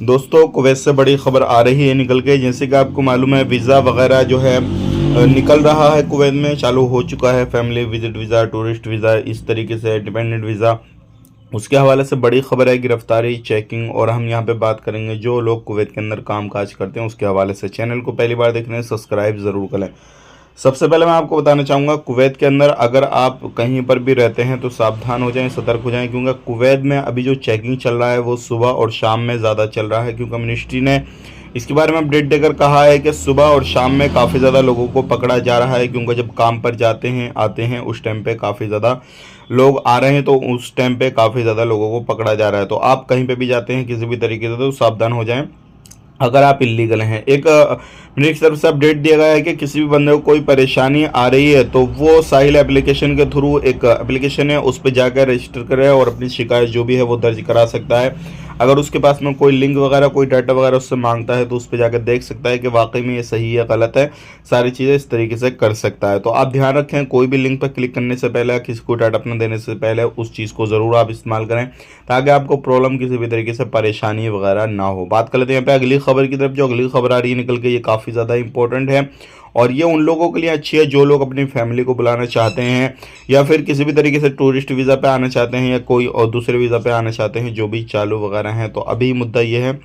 दोस्तों कुवैत से बड़ी खबर आ रही है निकल के। जैसे कि आपको मालूम है वीज़ा वगैरह जो है निकल रहा है, कुवैत में चालू हो चुका है। Family visit visa, tourist visa, इस तरीके से डिपेंडेंट वीज़ा। उसके हवाले से बड़ी खबर है, गिरफ्तारी, चेकिंग। और हम यहाँ पे बात करेंगे जो लोग कुवैत के अंदर काम काज करते हैं उसके हवाले से। चैनल को पहली बार देख रहे हैं सब्सक्राइब ज़रूर करें। सबसे पहले मैं आपको बताना चाहूँगा, कुवैत के अंदर अगर आप कहीं पर भी रहते हैं तो सावधान हो जाएं, सतर्क हो जाएं, क्योंकि कुवैत में अभी जो चेकिंग चल रहा है वो सुबह और शाम में ज़्यादा चल रहा है। क्योंकि मिनिस्ट्री ने इसके बारे में अपडेट देकर कहा है कि सुबह और शाम में काफ़ी ज़्यादा लोगों को पकड़ा जा रहा है। क्योंकि जब काम पर जाते हैं आते हैं उस टाइम पे काफ़ी ज़्यादा लोग आ रहे हैं, तो उस टाइम पे काफ़ी ज़्यादा लोगों को पकड़ा जा रहा है। तो आप कहीं पे भी जाते हैं किसी भी तरीके से तो सावधान हो जाएं अगर आप इलीगल हैं। एक मेरी तरफ से अपडेट दिया गया है कि किसी भी बंदे को कोई परेशानी आ रही है तो वो साहिल एप्लीकेशन के थ्रू, एक एप्लीकेशन है उस पर जाकर रजिस्टर करे और अपनी शिकायत जो भी है वो दर्ज करा सकता है। अगर उसके पास में कोई लिंक वगैरह, कोई डाटा वगैरह उससे मांगता है तो उस पर जाकर देख सकता है कि वाकई में ये सही है गलत है। सारी चीज़ें इस तरीके से कर सकता है। तो आप ध्यान रखें, कोई भी लिंक पर क्लिक करने से पहले, किसी को डाटा अपना देने से पहले उस चीज़ को ज़रूर आप इस्तेमाल करें, ताकि आपको प्रॉब्लम, किसी भी तरीके से परेशानी वगैरह ना हो। बात कर लेते हैं यहाँ पे अगली खबर की तरफ। जो अगली खबर आ रही है निकल के, ये काफ़ी ज़्यादा इंपॉर्टेंट है और ये उन लोगों के लिए अच्छी है जो लोग अपनी फैमिली को बुलाना चाहते हैं, या फिर किसी भी तरीके से टूरिस्ट वीज़ा पे आना चाहते हैं, या कोई और दूसरे वीज़ा पे आना चाहते हैं जो भी चालू वगैरह हैं। तो अभी मुद्दा ये है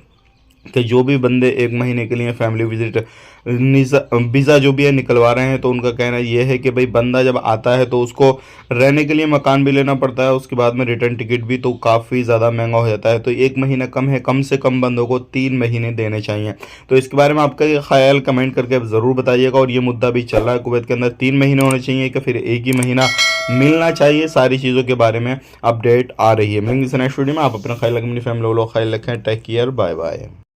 कि जो भी बंदे 1 महीने के लिए फैमिली विजिट वीज़ा जो भी है निकलवा रहे हैं, तो उनका कहना यह है कि भाई बंदा जब आता है तो उसको रहने के लिए मकान भी लेना पड़ता है, उसके बाद में रिटर्न टिकट भी, तो काफ़ी ज़्यादा महंगा हो जाता है। तो 1 महीना कम है, कम से कम बंदों को 3 महीने देने चाहिए। तो इसके बारे में आपका ये ख्याल कमेंट करके ज़रूर बताइएगा। और ये मुद्दा भी चल रहा है कुवैत के अंदर, 3 महीने होने चाहिए कि फिर 1 ही महीना मिलना चाहिए। सारी चीज़ों के बारे में अपडेट आ रही है। मिलेंगे नेक्स्ट वीडियो में। आप अपना ख्याल रखें, अपनी फैमिली वालों का ख्याल रखें। Take care, bye bye.